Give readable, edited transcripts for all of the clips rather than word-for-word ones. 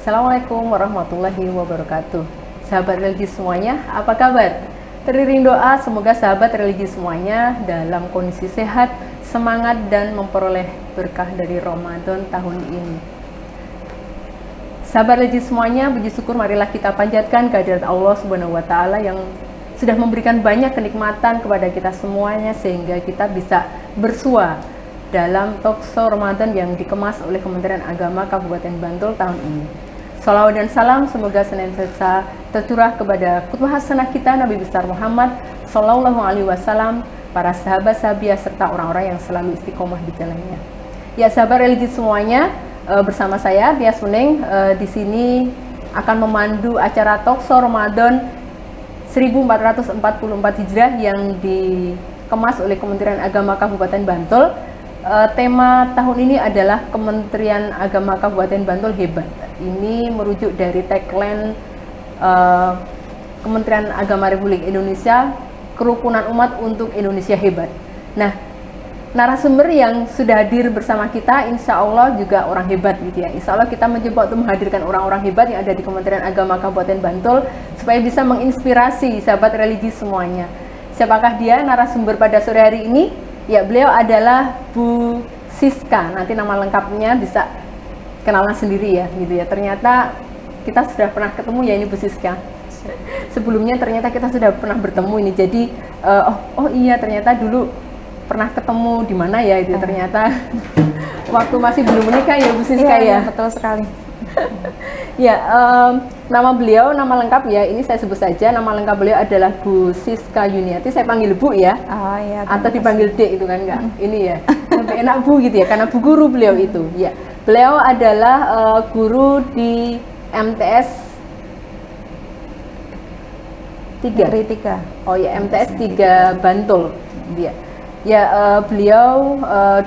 Assalamualaikum warahmatullahi wabarakatuh. Sahabat religi semuanya, apa kabar? Teriring doa semoga sahabat religi semuanya dalam kondisi sehat, semangat, dan memperoleh berkah dari Ramadan tahun ini. Sahabat religi semuanya, puji syukur marilah kita panjatkan kehadirat Allah Subhanahu wa Ta'ala yang sudah memberikan banyak kenikmatan kepada kita semuanya sehingga kita bisa bersua dalam talkshow Ramadan yang dikemas oleh Kementerian Agama Kabupaten Bantul tahun ini. Salawat dan salam semoga senantiasa tercurah kepada qudwah hasanah kita Nabi besar Muhammad Sallallahu Alaihi Wasallam, para sahabat-sahabiah serta orang-orang yang selalu istiqomah di jalannya. Ya sahabat religi semuanya, bersama saya Tias Suning di sini akan memandu acara talkshow Ramadan 1444 Hijriah yang dikemas oleh Kementerian Agama Kabupaten Bantul. Tema tahun ini adalah Kementerian Agama Kabupaten Bantul Hebat. Ini merujuk dari tagline Kementerian Agama Republik Indonesia, Kerukunan Umat untuk Indonesia Hebat. Nah, narasumber yang sudah hadir bersama kita insya Allah juga orang hebat gitu ya. Insya Allah kita mencoba untuk menghadirkan orang-orang hebat yang ada di Kementerian Agama Kabupaten Bantul supaya bisa menginspirasi sahabat religi semuanya. Siapakah dia narasumber pada sore hari ini? Ya, beliau adalah Bu Siska. Nanti nama lengkapnya bisa kenalan sendiri ya, gitu ya. Ternyata kita sudah pernah ketemu ya ini Bu Siska. Sebelumnya ternyata kita sudah pernah bertemu ini. Jadi oh iya ternyata dulu pernah ketemu di mana ya itu ternyata waktu masih belum menikah ya Bu Siska ya. Betul sekali. Ya, nama beliau, nama lengkap ya, ini saya sebut saja, nama lengkap beliau adalah Bu Siska Yuniati, saya panggil Bu ya, oh, iya, atau dipanggil Dek itu kan enggak, ini ya, lebih enak Bu gitu ya, karena Bu guru beliau itu, ya. Beliau adalah guru di MTS 3. Negeri 3. Oh ya, MTS 3 Bantul dia. Ya, beliau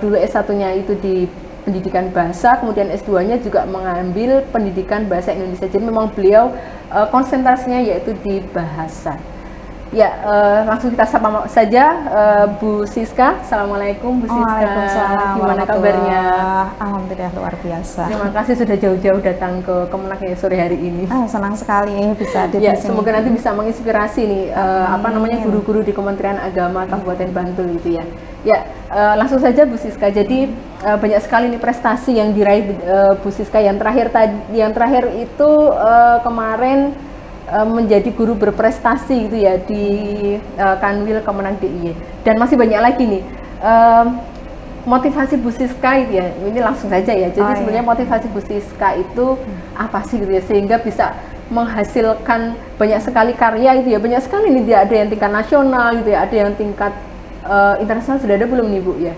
dulu S1-nya itu di pendidikan bahasa, kemudian S2-nya juga mengambil pendidikan bahasa Indonesia. Jadi memang beliau konsentrasinya yaitu di bahasa. Ya, langsung kita sapa saja Bu Siska. Assalamualaikum Bu Siska. Waalaikumsalam. Gimana kabarnya? Alhamdulillah luar biasa. Terima kasih sudah jauh-jauh datang ke Kemenak ya sore hari ini. Senang sekali bisa di Ya, sini. semoga nanti bisa menginspirasi nih guru-guru di Kementerian Agama Kabupaten Bantul gitu ya. Ya, langsung saja Bu Siska. Jadi banyak sekali nih prestasi yang diraih Bu Siska. Yang terakhir itu kemarin menjadi guru berprestasi gitu ya di Kanwil Kemenang DIY. Dan masih banyak lagi nih motivasi Bu Siska itu ya. Ini langsung saja ya. Jadi sebenarnya motivasi Bu Siska itu apa sih gitu ya, sehingga bisa menghasilkan banyak sekali karya itu ya. Banyak sekali nih, dia ada yang tingkat nasional gitu ya, ada yang tingkat internasional sudah ada belum nih Bu ya?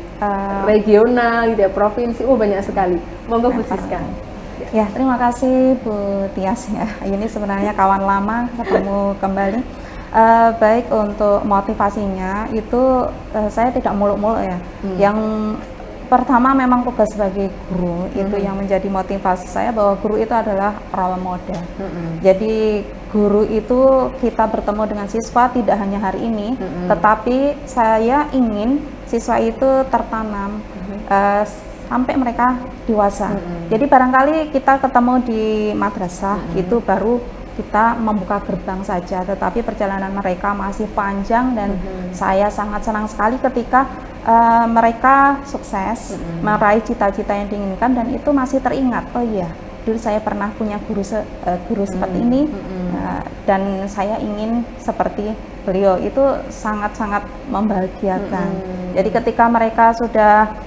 Regional gitu ya, provinsi, banyak sekali. Monggo Bu Siska. Ya, terima kasih Bu Tias ya. Ini sebenarnya kawan lama ketemu kembali. Baik, untuk motivasinya itu saya tidak muluk-muluk ya. Yang pertama memang tugas sebagai guru itu yang menjadi motivasi saya, bahwa guru itu adalah role model. Jadi guru itu kita bertemu dengan siswa tidak hanya hari ini, tetapi saya ingin siswa itu tertanam sampai mereka dewasa. Jadi barangkali kita ketemu di madrasah itu baru kita membuka gerbang saja, tetapi perjalanan mereka masih panjang dan saya sangat senang sekali ketika mereka sukses meraih cita-cita yang diinginkan dan itu masih teringat. Oh iya, dulu saya pernah punya guru seperti ini dan saya ingin seperti beliau. Itu sangat-sangat membahagiakan. Jadi ketika mereka sudah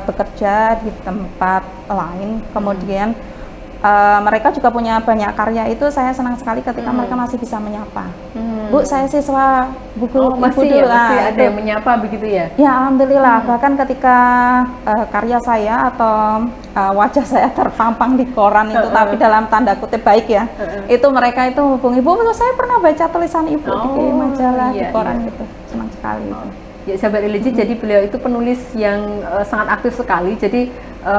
bekerja di tempat lain, kemudian mereka juga punya banyak karya, itu saya senang sekali ketika mereka masih bisa menyapa. Bu, saya siswa buku masih ya, masih ada yang menyapa begitu ya? Ya, alhamdulillah. Bahkan ketika karya saya atau wajah saya terpampang di koran itu, tapi dalam tanda kutip baik ya, itu mereka itu hubungi, Bu, saya pernah baca tulisan Ibu di majalah, di koran gitu. Senang sekali itu. Ya sahabat religi, jadi beliau itu penulis yang sangat aktif sekali. Jadi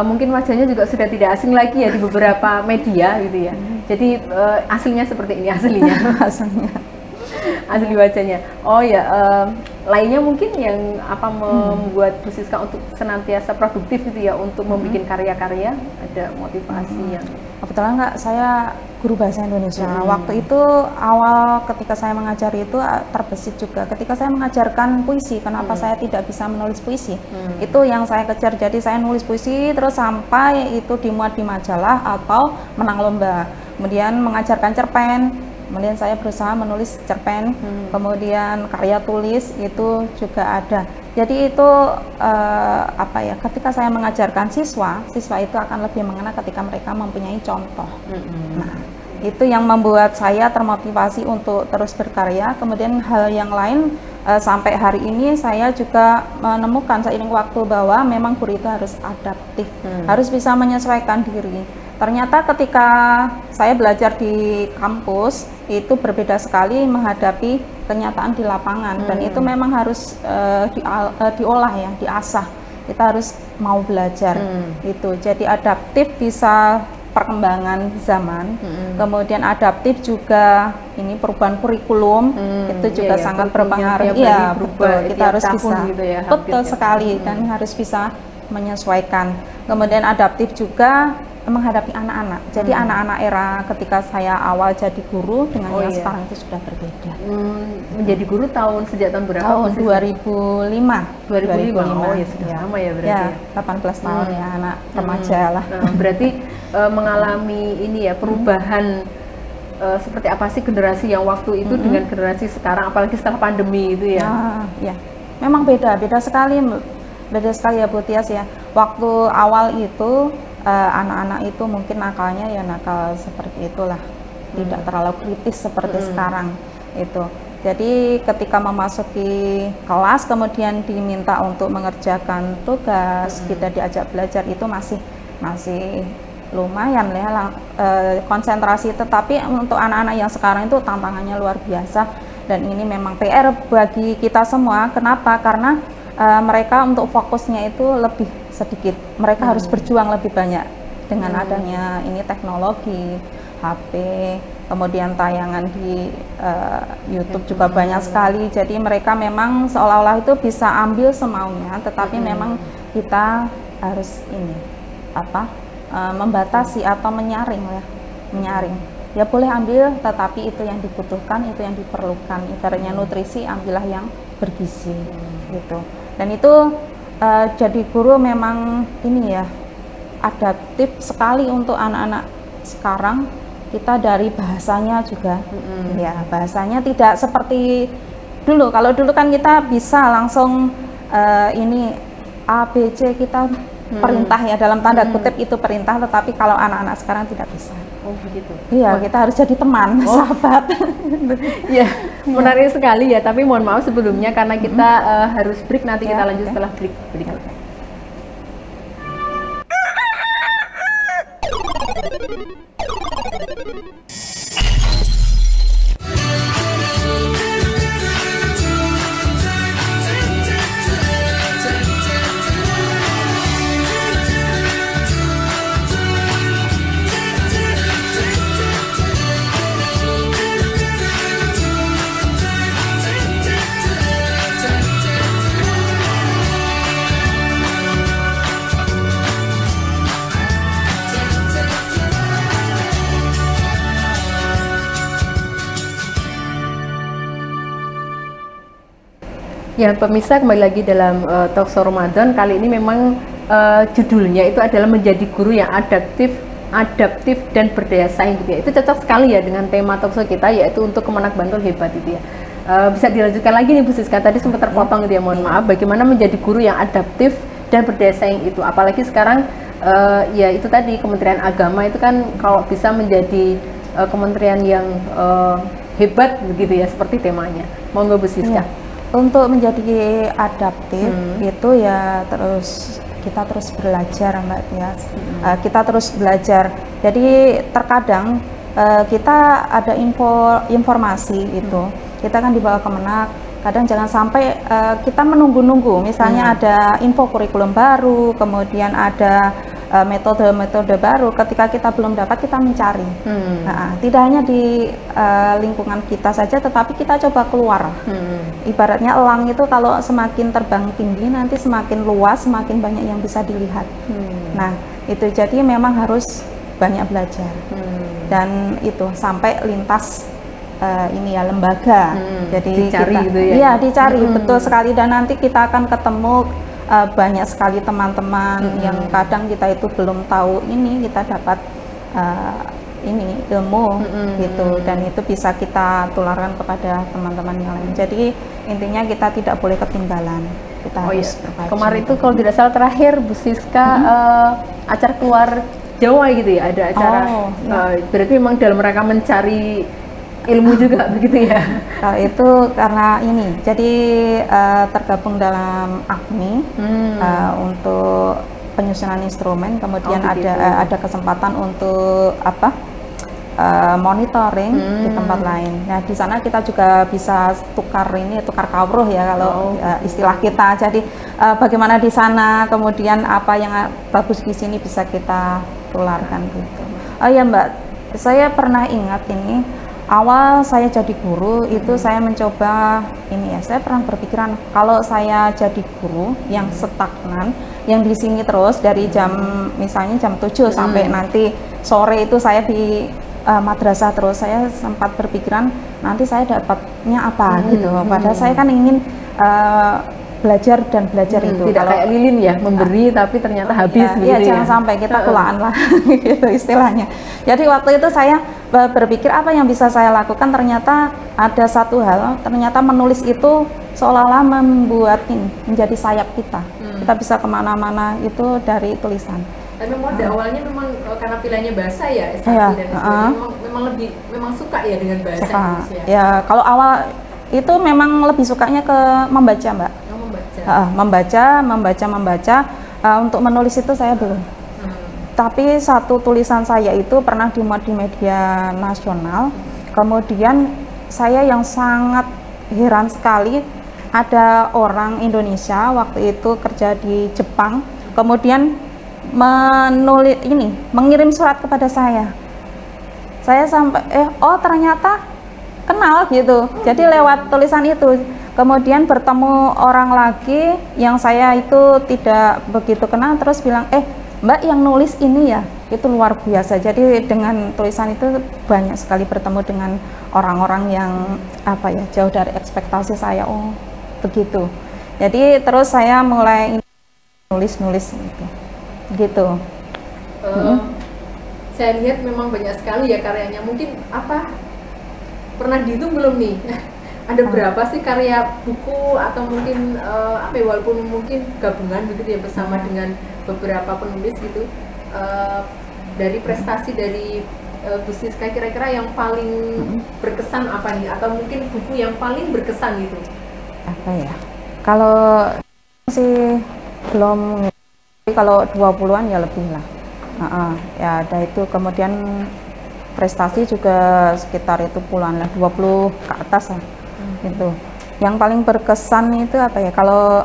mungkin wajahnya juga sudah tidak asing lagi ya di beberapa media gitu ya. Jadi aslinya seperti ini aslinya. Aslinya. Asli wajahnya. Oh ya, lainnya mungkin yang apa membuat Bu Siska untuk senantiasa produktif gitu ya, untuk membuat karya-karya, ada motivasi yang kebetulan nggak, saya guru bahasa Indonesia. Waktu itu awal ketika saya mengajar itu terbesit juga ketika saya mengajarkan puisi, kenapa saya tidak bisa menulis puisi. Itu yang saya kejar, jadi saya nulis puisi terus sampai itu dimuat di majalah atau menang lomba. Kemudian mengajarkan cerpen, kemudian saya berusaha menulis cerpen, kemudian karya tulis itu juga ada. Jadi itu apa ya, ketika saya mengajarkan siswa itu akan lebih mengena ketika mereka mempunyai contoh. Nah, itu yang membuat saya termotivasi untuk terus berkarya. Kemudian hal yang lain, sampai hari ini saya juga menemukan seiring waktu bahwa memang guru itu harus adaptif, harus bisa menyesuaikan diri. Ternyata ketika saya belajar di kampus itu berbeda sekali menghadapi kenyataan di lapangan, dan itu memang harus diolah ya, diasah. Kita harus mau belajar itu. Jadi adaptif bisa perkembangan zaman, kemudian adaptif juga ini perubahan kurikulum itu juga sangat berpengaruh. Iya, betul. Kita harus bisa, gitu ya, betul sekali, dan harus bisa menyesuaikan. Kemudian adaptif juga menghadapi anak-anak. Jadi anak-anak era ketika saya awal jadi guru dengan yang sekarang itu sudah berbeda. Menjadi guru sejak tahun berapa? Tahun 2005. 2005. Oh ya, sudah lama ya berarti. Ya, 18 tahun ya, anak remaja lah. Berarti mengalami ini ya, perubahan seperti apa sih generasi yang waktu itu dengan generasi sekarang, apalagi setelah pandemi itu ya? Ya, memang beda sekali ya Bu Tias ya. Waktu awal itu anak-anak itu mungkin nakalnya ya nakal seperti itulah, tidak terlalu kritis seperti sekarang itu. Jadi ketika memasuki kelas kemudian diminta untuk mengerjakan tugas, kita diajak belajar, itu masih lumayan ya konsentrasi. Tetapi untuk anak-anak yang sekarang itu tantangannya luar biasa, dan ini memang PR bagi kita semua. Kenapa? Karena mereka untuk fokusnya itu lebih sedikit, mereka harus berjuang lebih banyak dengan adanya ini teknologi, HP, kemudian tayangan di YouTube juga banyak sekali. Jadi mereka memang seolah-olah itu bisa ambil semaunya, tetapi memang kita harus ini membatasi atau menyaring. Ya boleh ambil, tetapi itu yang dibutuhkan, itu yang diperlukan. Ibaratnya nutrisi, ambillah yang bergizi gitu. Dan itu jadi guru memang ini ya, adaptif sekali untuk anak-anak sekarang. Kita dari bahasanya juga ya, bahasanya tidak seperti dulu. Kalau dulu kan kita bisa langsung ini ABC, kita perintah ya, dalam tanda kutip itu perintah, tetapi kalau anak-anak sekarang tidak bisa. Oh begitu. Iya, kita harus jadi teman, sahabat. Ya, menarik sekali ya. Tapi mohon maaf sebelumnya karena kita harus break, nanti kita lanjut setelah break berikut. Ya pemirsa, kembali lagi dalam Talkshow Ramadan. Kali ini memang judulnya itu adalah menjadi guru yang adaptif dan berdaya saing gitu ya. Itu cocok sekali ya dengan tema talkshow kita, yaitu untuk Kemenak Bantul Hebat itu ya. Bisa dilanjutkan lagi nih Bu Siska, tadi sempat terpotong gitu ya, mohon maaf. Bagaimana menjadi guru yang adaptif dan berdaya saing itu, apalagi sekarang ya itu tadi Kementerian Agama itu kan kalau bisa menjadi kementerian yang hebat begitu ya, seperti temanya. Monggo Bu Siska. Untuk menjadi adaptif itu ya kita terus belajar Mbak Tias. Kita terus belajar. Jadi terkadang kita ada informasi itu, kita kan dibawa Kemenak. Kadang jangan sampai kita menunggu-nunggu. Misalnya ada info kurikulum baru, kemudian ada metode-metode baru. Ketika kita belum dapat, kita mencari. Nah, tidak hanya di lingkungan kita saja, tetapi kita coba keluar. Ibaratnya elang itu kalau semakin terbang tinggi, nanti semakin luas, semakin banyak yang bisa dilihat. Nah, itu jadi memang harus banyak belajar. Dan itu sampai lintas ini ya lembaga. Jadi dicari kita, gitu ya? Iya, dicari, betul sekali. Dan nanti kita akan ketemu banyak sekali teman-teman yang kadang kita itu belum tahu ini, kita dapat ini ilmu gitu, dan itu bisa kita tularkan kepada teman-teman yang lain. Jadi intinya kita tidak boleh ketinggalan. Kita harus berbagi. Kemarin itu kalau tidak salah terakhir Bu Siska acara keluar Jawa gitu ya, ada acara berarti memang dalam rangka mencari ilmu juga begitu ya? Kalau itu karena ini, jadi tergabung dalam AKMI untuk penyusunan instrumen, kemudian ada kesempatan untuk monitoring di tempat lain. Nah, di sana kita juga bisa tukar kawruh ya kalau istilah kita. Jadi bagaimana di sana, kemudian apa yang bagus di sini bisa kita tularkan gitu. Oh ya Mbak, saya pernah ingat ini. Awal saya jadi guru itu saya mencoba ini ya, saya pernah berpikiran kalau saya jadi guru yang stagnan, yang di sini terus dari misalnya jam 7 sampai nanti sore itu saya di madrasah terus, saya sempat berpikiran nanti saya dapatnya apa gitu. Padahal saya kan ingin belajar dan belajar itu. Tidak kayak lilin ya, memberi tapi ternyata habis gitu ya. Jangan sampai kita kulaan lah gitu istilahnya. Jadi waktu itu saya berpikir apa yang bisa saya lakukan, ternyata ada satu hal, ternyata menulis itu seolah-olah membuat ini menjadi sayap kita. Kita bisa kemana-mana itu dari tulisan. Tapi memang awalnya memang karena pilihannya bahasa ya, S1 dan S2 memang suka ya dengan bahasa Indonesia. Ya, kalau awal itu memang lebih sukanya ke membaca, Mbak. Membaca. Untuk menulis itu saya belum. Tapi satu tulisan saya itu pernah dimuat di media nasional. Kemudian saya yang sangat heran sekali, ada orang Indonesia waktu itu kerja di Jepang, kemudian mengirim surat kepada saya. Saya sampai ternyata kenal gitu. Jadi lewat tulisan itu. Kemudian bertemu orang lagi yang saya itu tidak begitu kenal, terus bilang, Mbak yang nulis ini ya, itu luar biasa. Jadi dengan tulisan itu banyak sekali bertemu dengan orang-orang yang jauh dari ekspektasi saya. Oh begitu. Jadi terus saya mulai nulis gitu. Saya lihat memang banyak sekali ya karyanya. Mungkin pernah dihitung belum nih? Ada berapa sih karya buku atau mungkin walaupun mungkin gabungan begitu ya bersama dengan beberapa penulis gitu, dari prestasi dari Bu Siska kira-kira yang paling berkesan apa nih, atau mungkin buku yang paling berkesan gitu? Kalau masih belum, kalau 20-an ya lebih lah. Ya ada itu, kemudian prestasi juga sekitar itu puluhan lah, 20 ke atas lah. Itu yang paling berkesan itu kalau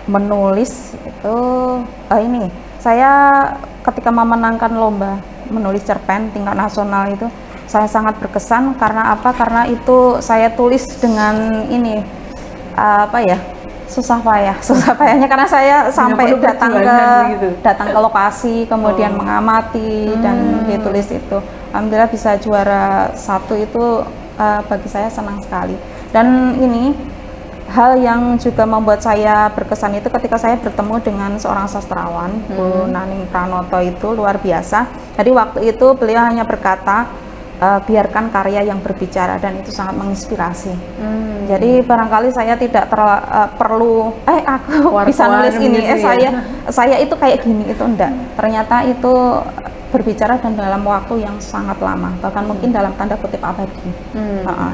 menulis itu ini saya ketika memenangkan lomba menulis cerpen tingkat nasional itu saya sangat berkesan. Karena karena itu saya tulis dengan ini susah payahnya karena saya sampai datang ke lokasi, kemudian mengamati dan ditulis itu. Alhamdulillah bisa juara 1 itu bagi saya senang sekali. Dan ini hal yang juga membuat saya berkesan itu ketika saya bertemu dengan seorang sastrawan, Bu Naning Pranoto, itu luar biasa. Jadi waktu itu beliau hanya berkata, biarkan karya yang berbicara, dan itu sangat menginspirasi. Jadi barangkali saya tidak perlu aku bisa nulis ini, saya itu kayak gini, itu enggak. Ternyata itu berbicara dan dalam waktu yang sangat lama, bahkan mungkin dalam tanda kutip abadi.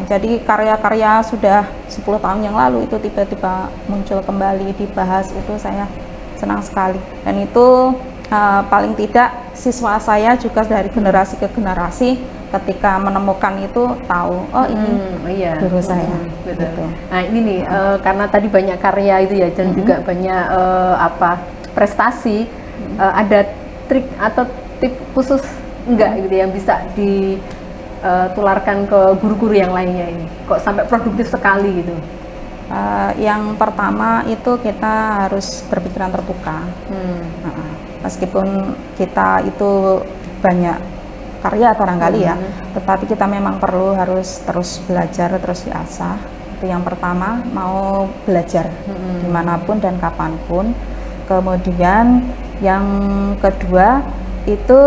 Jadi karya-karya sudah 10 tahun yang lalu itu tiba-tiba muncul kembali, dibahas, itu saya senang sekali. Dan itu paling tidak siswa saya juga dari generasi ke generasi ketika menemukan itu tahu, ini guru saya. Betul. Gitu. Nah ini nih karena tadi banyak karya itu ya, dan juga banyak prestasi, ada trik atau tip khusus enggak gitu yang bisa ditularkan ke guru-guru yang lainnya ini? Kok sampai produktif sekali gitu? Yang pertama itu kita harus berpikiran terbuka. Meskipun kita itu banyak karya barangkali ya, tetapi kita memang perlu harus terus belajar, terus diasah. Itu yang pertama, mau belajar dimanapun dan kapanpun. Kemudian yang kedua itu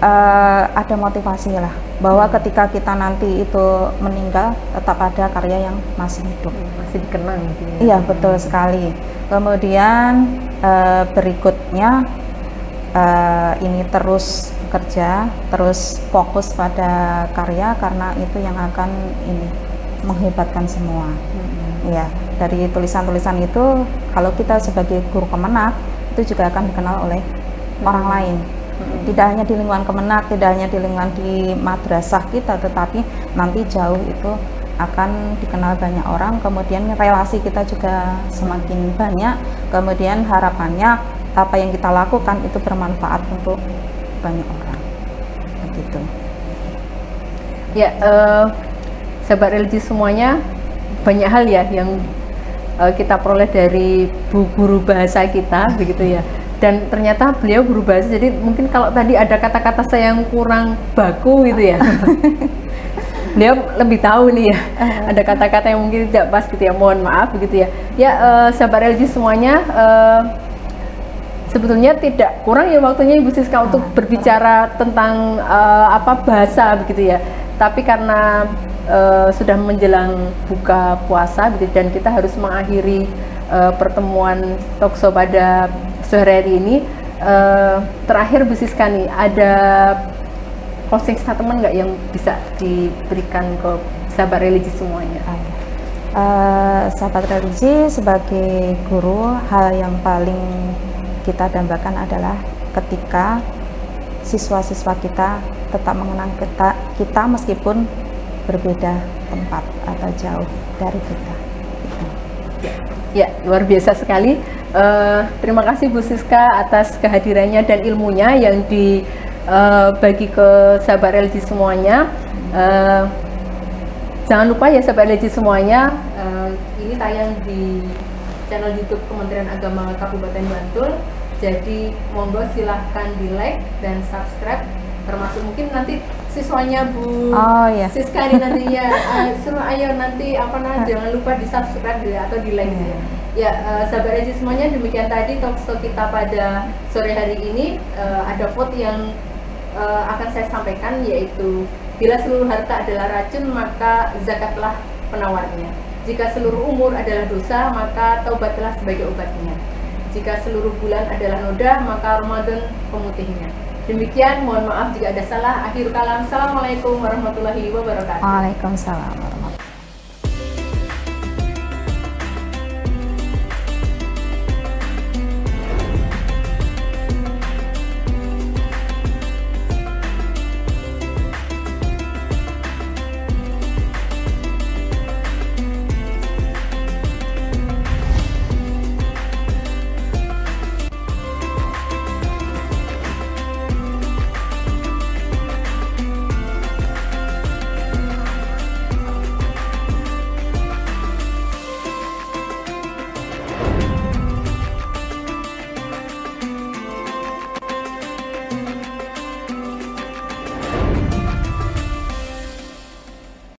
ada motivasi lah, bahwa ketika kita nanti itu meninggal tetap ada karya yang masih hidup, masih dikenang gitu ya. Iya, betul sekali. Kemudian berikutnya ini terus kerja, terus fokus pada karya, karena itu yang akan ini menghebatkan semua. Ya, dari tulisan-tulisan itu kalau kita sebagai guru Kemenak itu juga akan dikenal oleh orang lain. Tidak hanya di lingkungan Kemenak, tidak hanya di lingkungan di madrasah kita, tetapi nanti jauh itu akan dikenal banyak orang. Kemudian relasi kita juga semakin banyak. Kemudian harapannya apa yang kita lakukan itu bermanfaat untuk banyak orang, begitu. Ya, sahabat religi semuanya, banyak hal ya yang kita peroleh dari bu guru bahasa kita, begitu ya. Dan ternyata beliau guru bahasa, jadi mungkin kalau tadi ada kata-kata saya yang kurang baku gitu ya, beliau lebih tahu nih ya, ada kata-kata yang mungkin tidak pas gitu ya, mohon maaf begitu ya. Ya, sahabat religi semuanya, sebetulnya tidak kurang ya waktunya Ibu Siska untuk berbicara tentang bahasa begitu ya. Tapi karena sudah menjelang buka puasa gitu, dan kita harus mengakhiri pertemuan talkshow pada sore hari ini, terakhir Bu Siska nih, ada closing statement nggak yang bisa diberikan ke sahabat religi semuanya? Sahabat religi sebagai guru, hal yang paling kita dambakan adalah ketika siswa-siswa kita tetap mengenang kita meskipun berbeda tempat atau jauh dari kita. Ya, luar biasa sekali. Terima kasih Bu Siska atas kehadirannya dan ilmunya yang dibagi ke sahabat religi semuanya. Jangan lupa ya sahabat religi semuanya, ini tayang di channel YouTube Kementerian Agama Kabupaten Bantul. Jadi monggo silahkan di like dan subscribe, termasuk mungkin nanti siswanya Bu Siska ini nantinya suruh ayo nanti jangan lupa di subscribe ya, atau di like ya. Ya, sahabat religi semuanya, demikian tadi talkshow kita pada sore hari ini. Ada quote yang akan saya sampaikan, yaitu bila seluruh harta adalah racun maka zakatlah penawarnya. Jika seluruh umur adalah dosa, maka taubatlah sebagai obatnya. Jika seluruh bulan adalah noda, maka Ramadan pemutihnya. Demikian, mohon maaf jika ada salah. Akhir kalam, assalamualaikum warahmatullahi wabarakatuh. Waalaikumsalam.